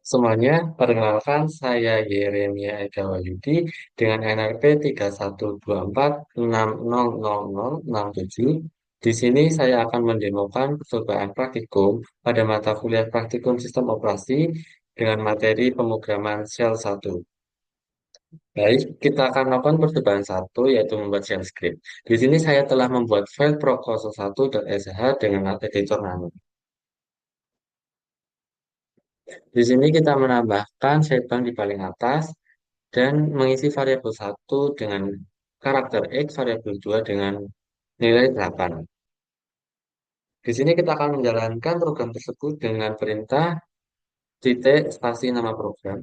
Semuanya, perkenalkan saya Yeremia Eka Wahyudi dengan NRP 3124600067. Di sini saya akan mendemokan percobaan praktikum pada mata kuliah praktikum sistem operasi dengan materi pemrograman Shell 1. Baik, kita akan melakukan percobaan satu yaitu membuat shell script. Di sini saya telah membuat file proposal1.sh dengan editor Nano. Di sini kita menambahkan shebang di paling atas dan mengisi variabel satu dengan karakter X, variabel 2 dengan nilai 8. Di sini kita akan menjalankan program tersebut dengan perintah titik spasi nama program.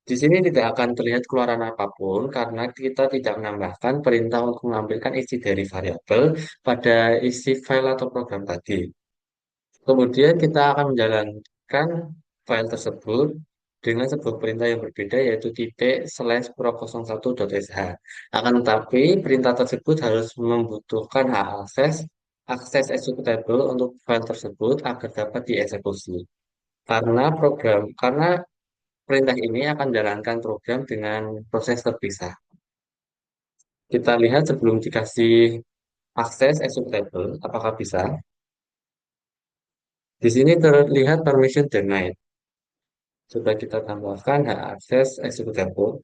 Di sini tidak akan terlihat keluaran apapun karena kita tidak menambahkan perintah untuk mengambilkan isi dari variabel pada isi file atau program tadi. Kemudian kita akan menjalankan file tersebut dengan sebuah perintah yang berbeda yaitu titik slash pro01.sh. Akan tetapi perintah tersebut harus membutuhkan hak akses executable untuk file tersebut agar dapat dieksekusi. Karena perintah ini akan menjalankan program dengan proses terpisah. Kita lihat sebelum dikasih akses executable, apakah bisa? Di sini terlihat permission denied. Coba kita tambahkan hak akses executable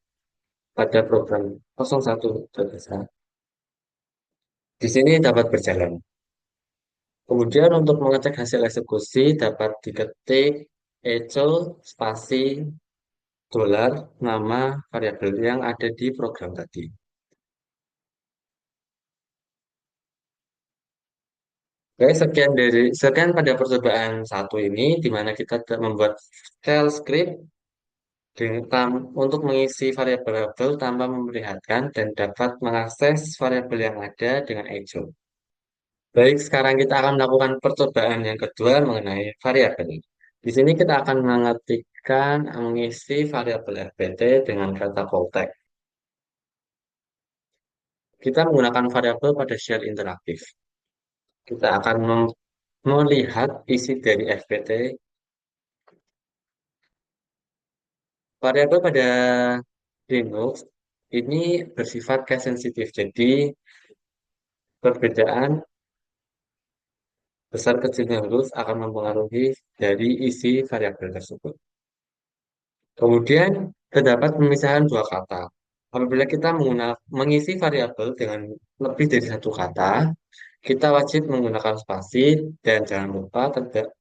pada program 01 Jasa. Di sini dapat berjalan. Kemudian untuk mengecek hasil eksekusi dapat diketik echo spasi dolar nama variabel yang ada di program tadi. Oke, sekian pada percobaan satu ini, di mana kita membuat shell script untuk mengisi variabel tanpa memperlihatkan dan dapat mengakses variabel yang ada dengan echo. Baik, sekarang kita akan melakukan percobaan yang kedua mengenai variabel. Di sini kita akan mengisi variabel fpt dengan kata callback. Kita menggunakan variabel pada shell interaktif. Kita akan melihat isi dari fpt. Variabel pada Linux ini bersifat case sensitif. Jadi perbedaan besar kecilnya huruf akan mempengaruhi dari isi variabel tersebut. Kemudian terdapat pemisahan dua kata. Apabila kita mengisi variabel dengan lebih dari satu kata, kita wajib menggunakan spasi dan jangan lupa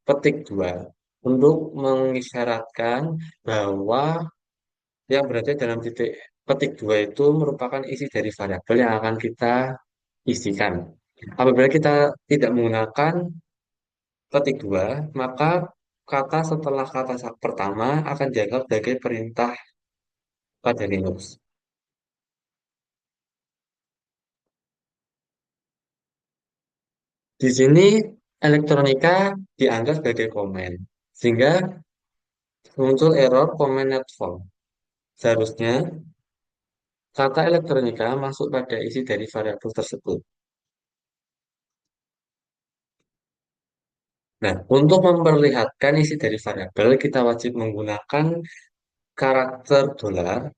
petik dua untuk mengisyaratkan bahwa yang berada dalam titik petik dua itu merupakan isi dari variabel yang akan kita isikan. Apabila kita tidak menggunakan petik dua, maka kata setelah kata pertama akan dianggap sebagai perintah pada Linux. Di sini elektronika dianggap sebagai komen, sehingga muncul error comment not found. Seharusnya kata elektronika masuk pada isi dari variabel tersebut. Nah, untuk memperlihatkan isi dari variabel, kita wajib menggunakan karakter dolar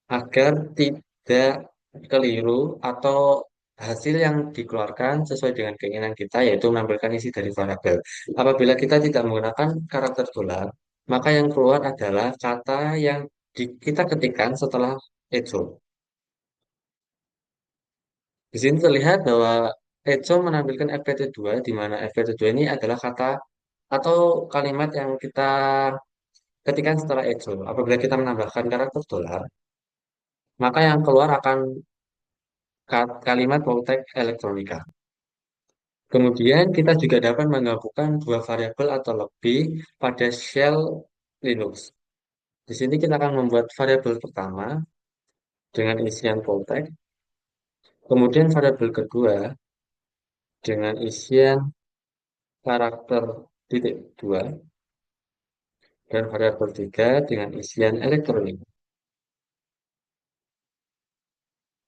agar tidak keliru atau hasil yang dikeluarkan sesuai dengan keinginan kita, yaitu menampilkan isi dari variabel. Apabila kita tidak menggunakan karakter dolar, maka yang keluar adalah kata yang kita ketikkan setelah echo. Di sini terlihat bahwa echo menampilkan fpt2, di mana fpt2 ini adalah kata atau kalimat yang kita ketikkan setelah echo. Apabila kita menambahkan karakter dolar, maka yang keluar akan kalimat Voltaic elektronika. Kemudian kita juga dapat menggabungkan dua variabel atau lebih pada shell Linux. Di sini kita akan membuat variabel pertama dengan isian Voltaic, kemudian variabel kedua dengan isian karakter titik dua, dan variabel tiga dengan isian elektronik.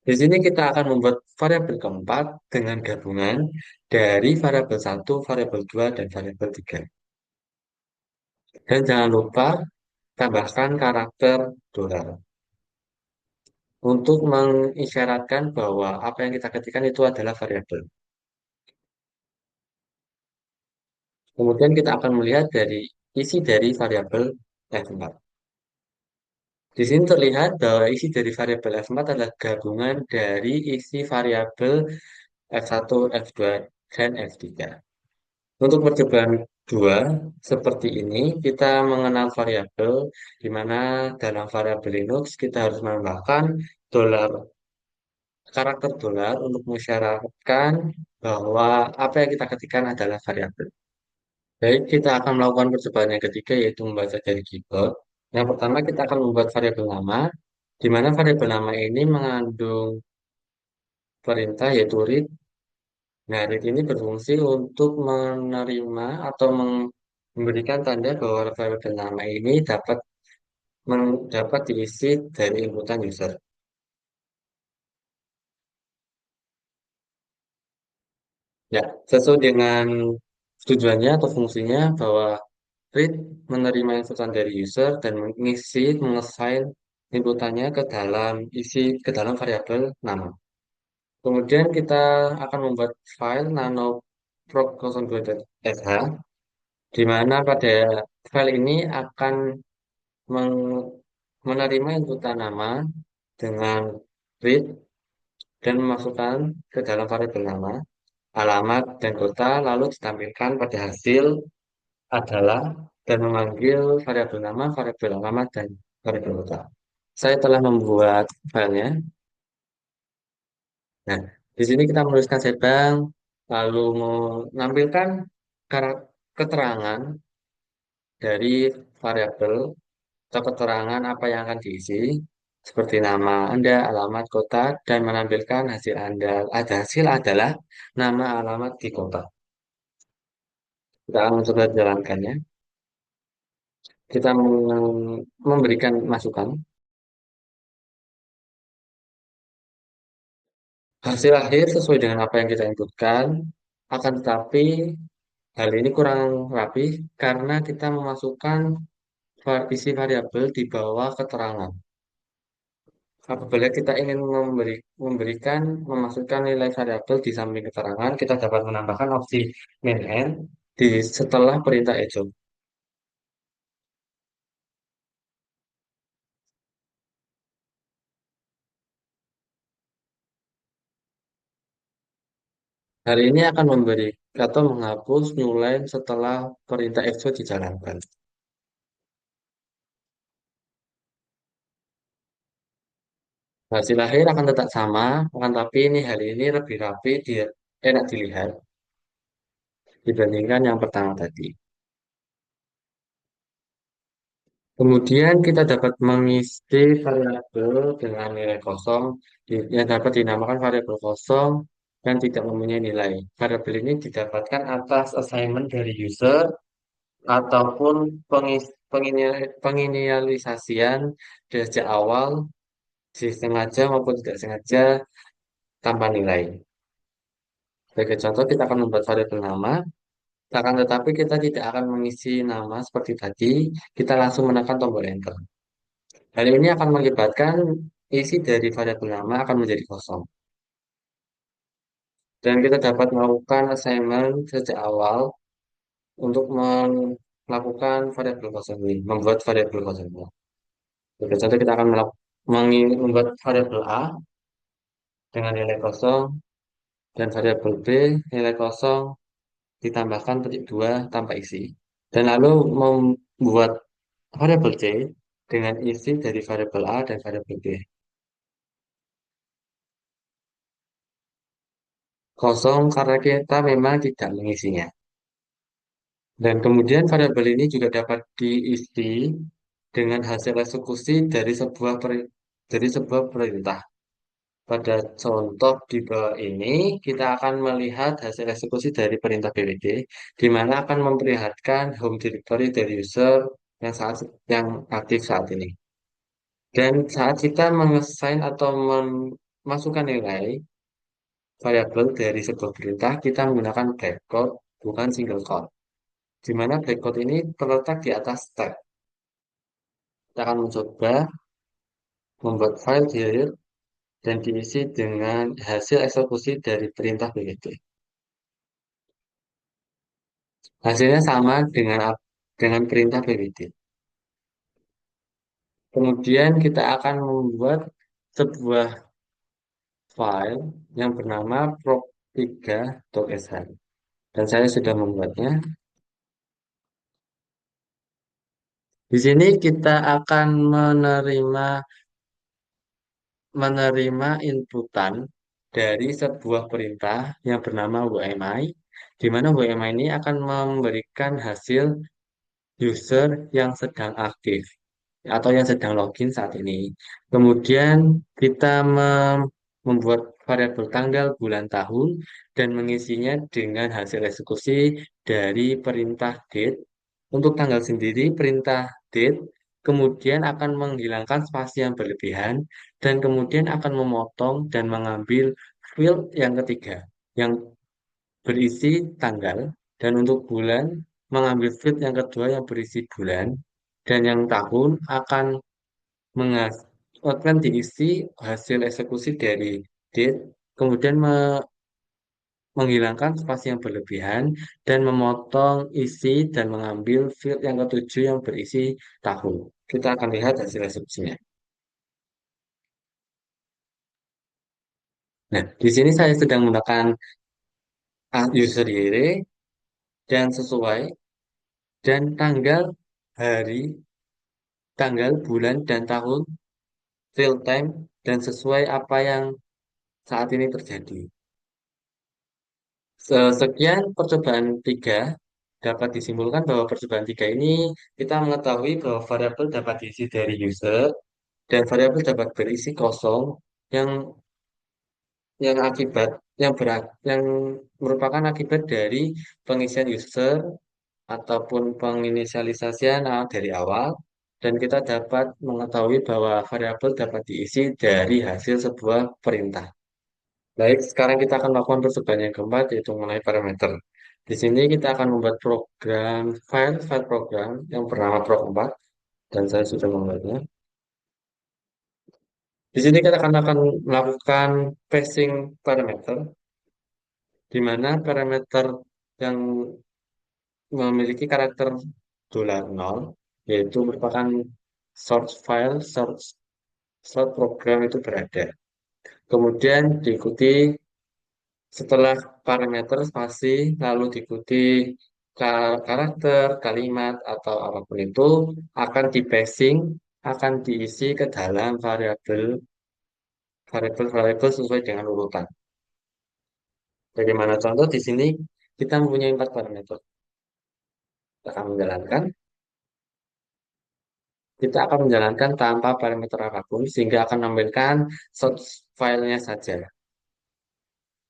Di sini kita akan membuat variabel keempat dengan gabungan dari variabel satu, variabel 2, dan variabel 3. Dan jangan lupa tambahkan karakter dolar untuk mengisyaratkan bahwa apa yang kita ketikkan itu adalah variabel. Kemudian kita akan melihat dari isi dari variabel F4. Di sini terlihat bahwa isi dari variabel F4 adalah gabungan dari isi variabel F1, F2, dan F3. Untuk percobaan 2, seperti ini, kita mengenal variabel, di mana dalam variabel Linux kita harus menambahkan dolar, karakter dolar untuk mensyaratkan bahwa apa yang kita ketikkan adalah variabel. Baik, kita akan melakukan percobaan yang ketiga, yaitu membaca dari keyboard. Yang pertama, kita akan membuat variabel nama, di mana variabel nama ini mengandung perintah, yaitu read. Nah, read ini berfungsi untuk menerima atau memberikan tanda bahwa variabel nama ini dapat diisi dari inputan user. Ya, sesuai dengan tujuannya atau fungsinya bahwa read menerima inputan dari user dan mengassign inputannya ke dalam variabel nama. Kemudian kita akan membuat file nanoproc02.sh di mana pada file ini akan meng- menerima inputan nama dengan read dan memasukkan ke dalam variabel nama, alamat, dan kota, lalu ditampilkan pada hasil adalah dan memanggil variabel nama, variabel alamat, dan variabel kota. Saya telah membuat filenya. Nah, di sini kita menuliskan Sebang, lalu menampilkan keterangan dari variabel atau keterangan apa yang akan diisi, seperti nama Anda, alamat kota, dan menampilkan hasil Anda. Ada hasil adalah nama alamat di kota. Kita akan mencoba jalankannya. Kita memberikan masukan. Hasil akhir sesuai dengan apa yang kita inputkan, akan tetapi hal ini kurang rapi karena kita memasukkan isi variabel di bawah keterangan. Apabila kita ingin memasukkan nilai variabel di samping keterangan, kita dapat menambahkan opsi main end setelah perintah echo. Hal ini akan memberi atau menghapus new line setelah perintah echo dijalankan. Hasil akhir akan tetap sama, akan tapi hal ini lebih rapi, dia enak dilihat dibandingkan yang pertama tadi. Kemudian kita dapat mengisi variabel dengan nilai kosong yang dapat dinamakan variabel kosong dan tidak mempunyai nilai. Variabel ini didapatkan atas assignment dari user ataupun penginisialisasian dari sejak awal disengaja maupun tidak sengaja tanpa nilai. Sebagai contoh, kita akan membuat variabel nama, akan tetapi kita tidak akan mengisi nama seperti tadi, kita langsung menekan tombol enter. Hal ini akan mengakibatkan isi dari variabel nama akan menjadi kosong. Dan kita dapat melakukan assignment sejak awal untuk melakukan variabel kosong ini, membuat variabel kosong ini. Sebagai contoh, kita akan membuat variabel A dengan nilai kosong dan variabel B nilai kosong ditambahkan petik 2 tanpa isi. Dan lalu membuat variabel C dengan isi dari variabel A dan variabel B. Kosong karena kita memang tidak mengisinya. Dan kemudian variabel ini juga dapat diisi dengan hasil eksekusi dari sebuah perintah. Pada contoh di bawah ini, kita akan melihat hasil eksekusi dari perintah BWD, di mana akan memperlihatkan home directory dari user yang aktif saat ini. Dan saat kita mengesain atau memasukkan nilai variabel dari sebuah perintah, kita menggunakan break code, bukan single code. di mana black box ini terletak di atas tab. Kita akan mencoba membuat file here dan diisi dengan hasil eksekusi dari perintah BGT. Hasilnya sama dengan perintah BGT. Kemudian kita akan membuat sebuah file yang bernama prop3.sh. Dan saya sudah membuatnya. Di sini kita akan menerima inputan dari sebuah perintah yang bernama WMI, di mana WMI ini akan memberikan hasil user yang sedang aktif atau yang sedang login saat ini. Kemudian kita membuat variabel tanggal, bulan, tahun, dan mengisinya dengan hasil eksekusi dari perintah date. Untuk tanggal sendiri, perintah date kemudian akan menghilangkan spasi yang berlebihan dan kemudian akan memotong dan mengambil field yang ketiga yang berisi tanggal, dan untuk bulan mengambil field yang kedua yang berisi bulan, dan yang tahun akan diisi hasil eksekusi dari date, kemudian menghilangkan spasi yang berlebihan dan memotong isi dan mengambil field yang ketujuh yang berisi tahun. Kita akan lihat hasil eksekusinya. Nah, di sini saya sedang menggunakan user here dan sesuai dan hari, tanggal, bulan, dan tahun real time dan sesuai apa yang saat ini terjadi. Sekian percobaan 3 dapat disimpulkan bahwa percobaan 3 ini kita mengetahui bahwa variabel dapat diisi dari user dan variabel dapat berisi kosong yang yang merupakan akibat dari pengisian user ataupun penginisialisasian dari awal, dan kita dapat mengetahui bahwa variabel dapat diisi dari hasil sebuah perintah. Baik, sekarang kita akan melakukan percobaan yang keempat, yaitu mengenai parameter. Di sini kita akan membuat file program yang bernama pro4, dan saya sudah membuatnya. Di sini kita akan melakukan passing parameter, di mana parameter yang memiliki karakter $0, yaitu merupakan source program itu berada. Kemudian diikuti setelah parameter spasi, lalu diikuti karakter, kalimat, atau apapun itu akan akan diisi ke dalam variabel sesuai dengan urutan. Bagaimana contoh di sini kita mempunyai 4 parameter. Kita akan menjalankan, tanpa parameter apapun sehingga akan menampilkan source filenya saja.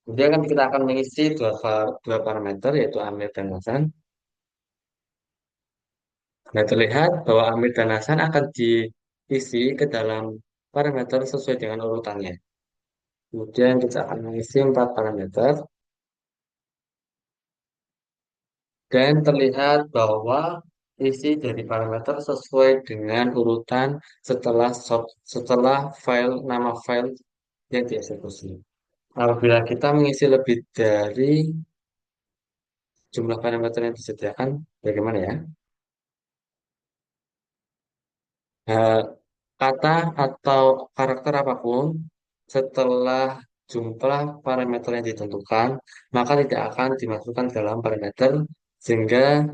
Kemudian kan kita akan mengisi dua parameter, yaitu Amir dan Hasan. Nah, terlihat bahwa Amir dan Hasan akan diisi ke dalam parameter sesuai dengan urutannya. Kemudian kita akan mengisi 4 parameter, dan terlihat bahwa isi dari parameter sesuai dengan urutan setelah nama file yang dieksekusi. Apabila kita mengisi lebih dari jumlah parameter yang disediakan, bagaimana ya? Eh, Kata atau karakter apapun setelah jumlah parameter yang ditentukan, maka tidak akan dimasukkan dalam parameter sehingga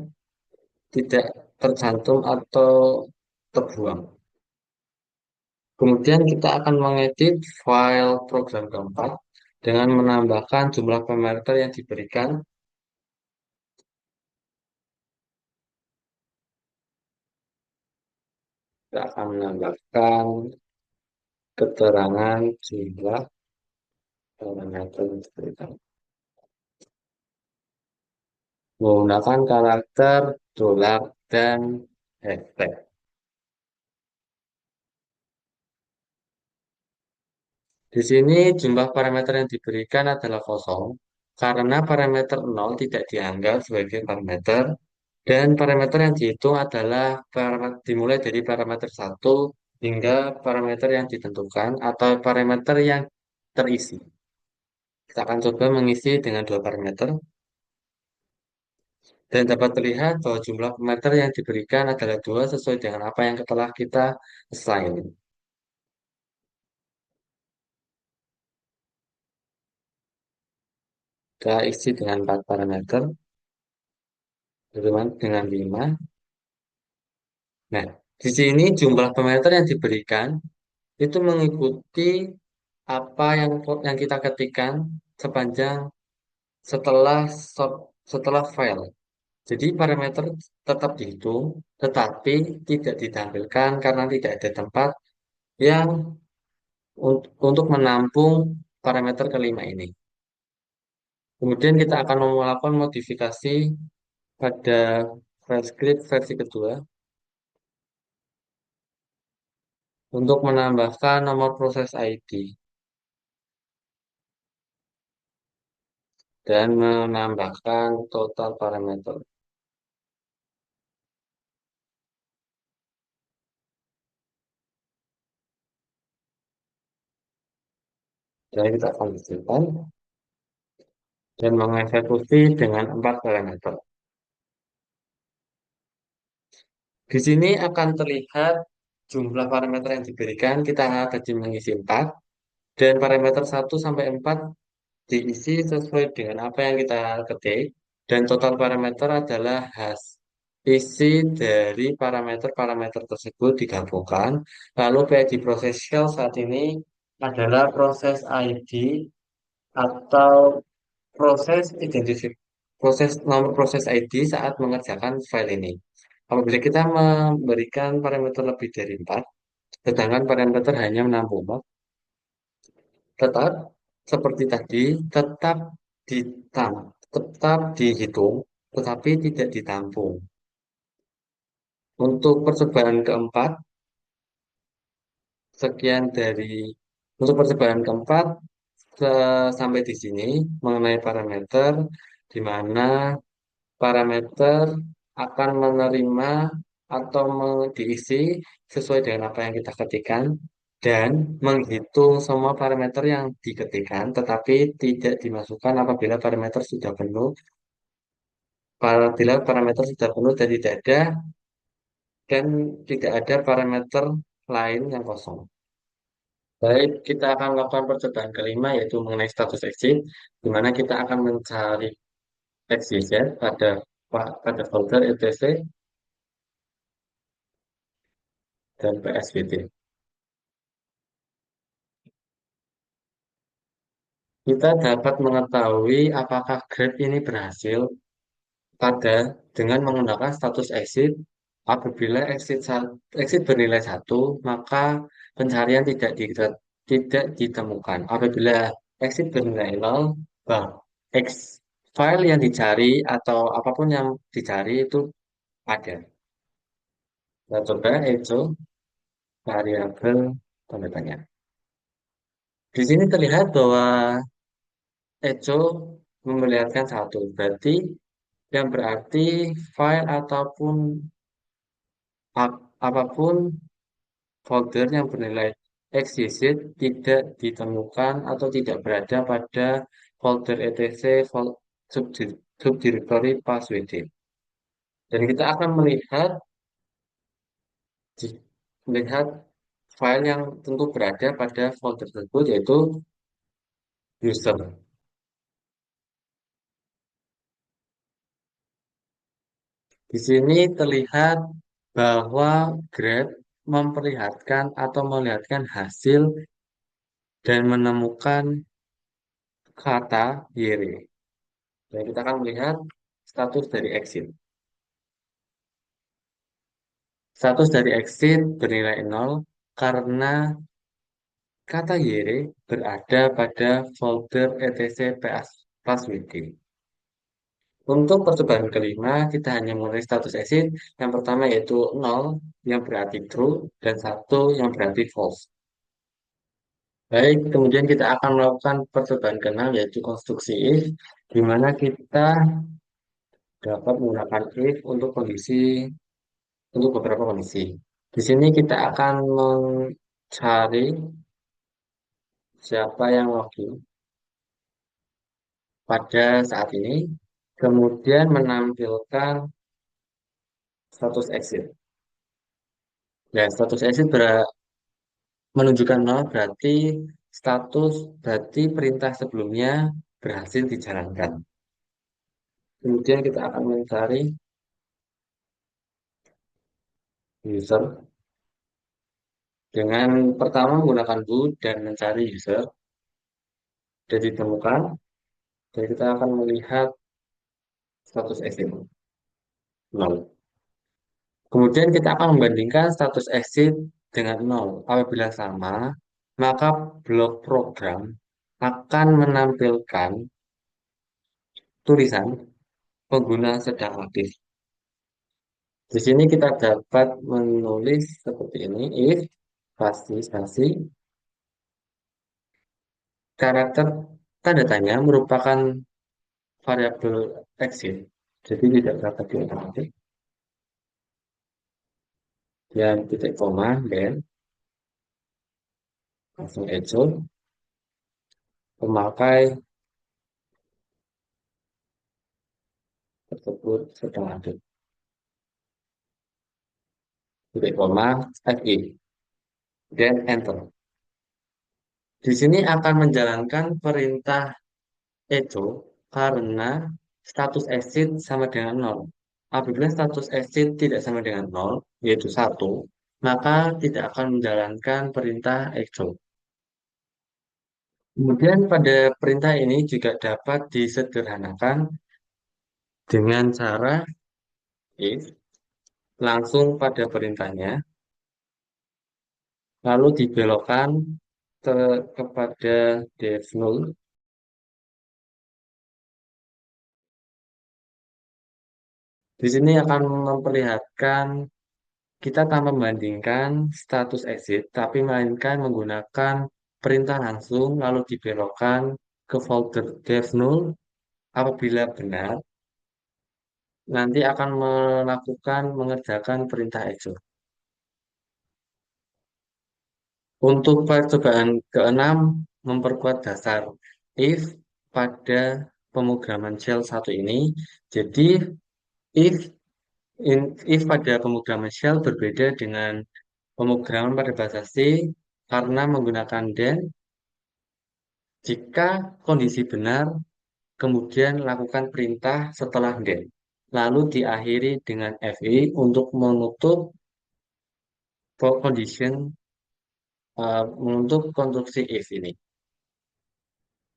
tidak tercantum atau terbuang. Kemudian kita akan mengedit file program keempat dengan menambahkan jumlah parameter yang diberikan. Kita akan menambahkan keterangan jumlah parameter yang diberikan menggunakan karakter dolar dan hashtag. Di sini jumlah parameter yang diberikan adalah kosong karena parameter 0 tidak dianggap sebagai parameter, Dan parameter yang dihitung adalah dimulai dari parameter satu hingga parameter yang ditentukan atau parameter yang terisi. Kita akan coba mengisi dengan dua parameter dan dapat terlihat bahwa jumlah parameter yang diberikan adalah dua sesuai dengan apa yang telah kita assign. Kita isi dengan 4 parameter, dengan 5. Nah, di sini jumlah parameter yang diberikan itu mengikuti apa yang kita ketikkan sepanjang setelah setelah file. Jadi parameter tetap dihitung, tetapi tidak ditampilkan karena tidak ada tempat yang untuk menampung parameter kelima ini. Kemudian kita akan melakukan modifikasi pada file script versi kedua untuk menambahkan nomor proses ID dan menambahkan total parameter. Jadi kita akan konsisten dan mengeksekusi dengan 4 parameter. Di sini akan terlihat jumlah parameter yang diberikan, kita akan mengisi 4, dan parameter 1 sampai 4 diisi sesuai dengan apa yang kita ketik, dan total parameter adalah isi dari parameter-parameter tersebut digabungkan, lalu PID proses shell saat ini adalah proses ID atau proses nomor proses ID saat mengerjakan file ini. Apabila kita memberikan parameter lebih dari 4, sedangkan parameter hanya menampung 4, tetap seperti tadi, ditam, tetap dihitung, tetapi tidak ditampung. Untuk percobaan keempat, sekian dari untuk percobaan keempat sampai di sini mengenai parameter, di mana parameter akan menerima atau diisi sesuai dengan apa yang kita ketikkan dan menghitung semua parameter yang diketikkan tetapi tidak dimasukkan apabila parameter sudah penuh. Apabila parameter sudah penuh dan tidak ada parameter lain yang kosong. Baik, kita akan melakukan percobaan kelima yaitu mengenai status exit, di mana kita akan mencari XYZ pada folder etc dan PSBT. Kita dapat mengetahui apakah grab ini berhasil dengan menggunakan status exit. Apabila exit bernilai 1, maka pencarian tidak ditemukan. Apabila exit bernilai 0, bah, X file yang dicari atau apapun yang dicari itu ada. Kita coba echo variabel tanda tanya. Di sini terlihat bahwa echo memperlihatkan 1. Berarti yang berarti file ataupun apapun folder yang bernilai XYZ tidak ditemukan atau tidak berada pada folder etc subdirectory passwd. Dan kita akan melihat file yang tentu berada pada folder tersebut yaitu user. Di sini terlihat bahwa grep memperlihatkan atau melihatkan hasil dan menemukan kata yere. Dan kita akan melihat status dari exit. Status dari exit bernilai 0 karena kata yere berada pada folder etc passwd. Untuk percobaan kelima, kita hanya mengenai status exit. Yang pertama yaitu 0 yang berarti true dan 1 yang berarti false. Baik, kemudian kita akan melakukan percobaan keenam yaitu konstruksi if, di mana kita dapat menggunakan if untuk beberapa kondisi. Di sini kita akan mencari siapa yang login pada saat ini, kemudian menampilkan status exit. Ya, status exit menunjukkan nol berarti perintah sebelumnya berhasil dijalankan. Kemudian kita akan mencari user dengan pertama menggunakan boot dan mencari user. Sudah ditemukan, dan kita akan melihat status exit nol. Kemudian kita akan membandingkan status exit dengan nol. Apabila sama, maka blok program akan menampilkan tulisan pengguna sedang aktif. Di sini kita dapat menulis seperti ini, if spasi karakter tanda tanya merupakan variabel exit, jadi tidak dapat diulang-ulang. Dan titik koma, dan langsung echo, pemakai tersebut sedang aktif. Titik koma, FI, dan enter. Di sini akan menjalankan perintah echo karena status exit sama dengan nol. Apabila status exit tidak sama dengan nol, yaitu satu, maka tidak akan menjalankan perintah echo. Kemudian pada perintah ini juga dapat disederhanakan dengan cara if langsung pada perintahnya, lalu dibelokkan kepada def null. Di sini akan memperlihatkan kita tak membandingkan status exit, tapi melainkan menggunakan perintah langsung lalu dibelokkan ke folder def null. Apabila benar, nanti akan mengerjakan perintah echo. Untuk percobaan keenam, memperkuat dasar if pada pemrograman shell satu ini. Jadi, if if pada pemrograman shell berbeda dengan pemrograman pada bahasa C karena menggunakan then. Jika kondisi benar, kemudian lakukan perintah setelah then. Lalu diakhiri dengan FI untuk menutup condition untuk konstruksi if ini.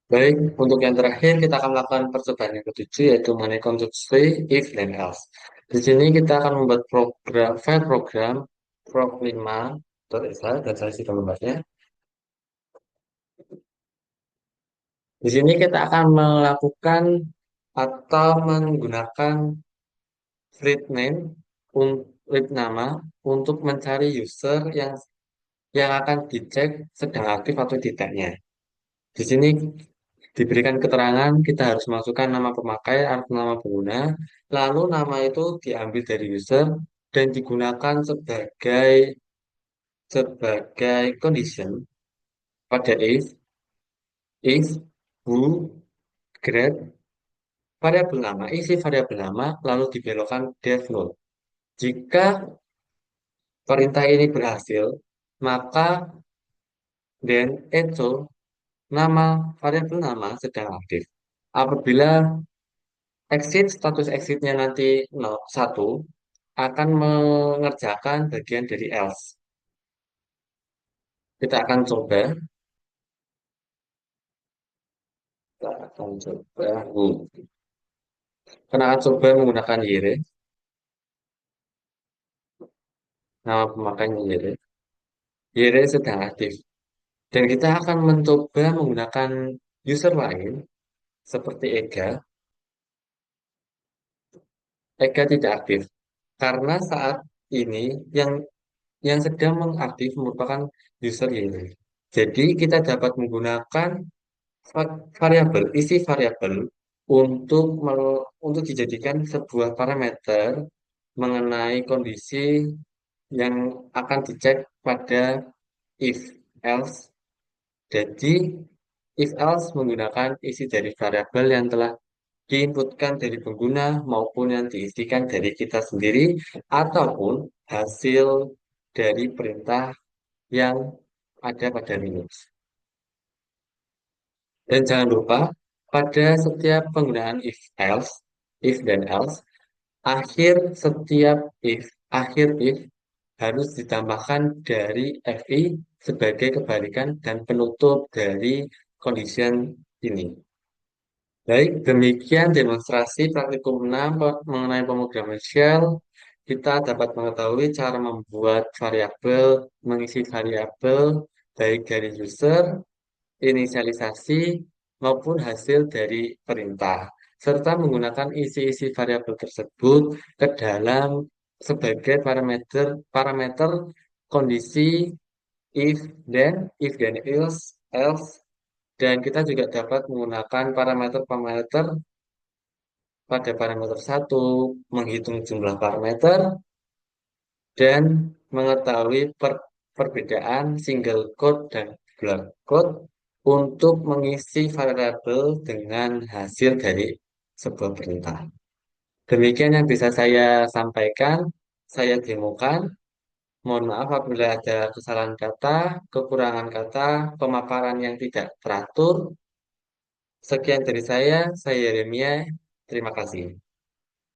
Baik, untuk yang terakhir kita akan melakukan percobaan yang ketujuh yaitu mengenai konstruksi if dan else. Di sini kita akan membuat file program proc5.sh dan saya sudah membahasnya. Di sini kita akan melakukan atau menggunakan read name read nama untuk mencari user yang akan dicek sedang aktif atau tidaknya. Di sini diberikan keterangan kita harus masukkan nama pemakai atau nama pengguna, lalu nama itu diambil dari user dan digunakan sebagai condition pada if who grade variabel nama, isi variabel nama lalu dibelokkan def null. Jika perintah ini berhasil, maka then echo nama variabel nama sedang aktif. Apabila status exitnya nanti 1 akan mengerjakan bagian dari else. Kita akan coba, kita akan coba, kita akan coba menggunakan Yere, nama pemakainya Yere. Yere sedang aktif. Dan kita akan mencoba menggunakan user lain seperti Ega. Ega tidak aktif karena saat ini yang sedang mengaktif merupakan user Yere. Jadi kita dapat menggunakan isi variabel untuk dijadikan sebuah parameter mengenai kondisi yang akan dicek pada if else. Jadi if else menggunakan isi dari variabel yang telah diinputkan dari pengguna maupun yang diisikan dari kita sendiri ataupun hasil dari perintah yang ada pada Linux. Dan jangan lupa, pada setiap penggunaan if dan else, akhir if harus ditambahkan dari fi sebagai kebalikan dan penutup dari condition ini. Baik, demikian demonstrasi praktikum 6 mengenai pemrograman shell. Kita dapat mengetahui cara membuat variabel, mengisi variabel, baik dari user, inisialisasi, maupun hasil dari perintah, serta menggunakan isi-isi variabel tersebut ke dalam sebagai parameter parameter kondisi if then else, dan kita juga dapat menggunakan parameter-parameter pada parameter satu, menghitung jumlah parameter, dan mengetahui perbedaan single quote dan block quote untuk mengisi variabel dengan hasil dari sebuah perintah. Demikian yang bisa saya sampaikan, saya demokan. Mohon maaf apabila ada kesalahan kata, kekurangan kata, pemaparan yang tidak teratur. Sekian dari saya Yeremia. Terima kasih.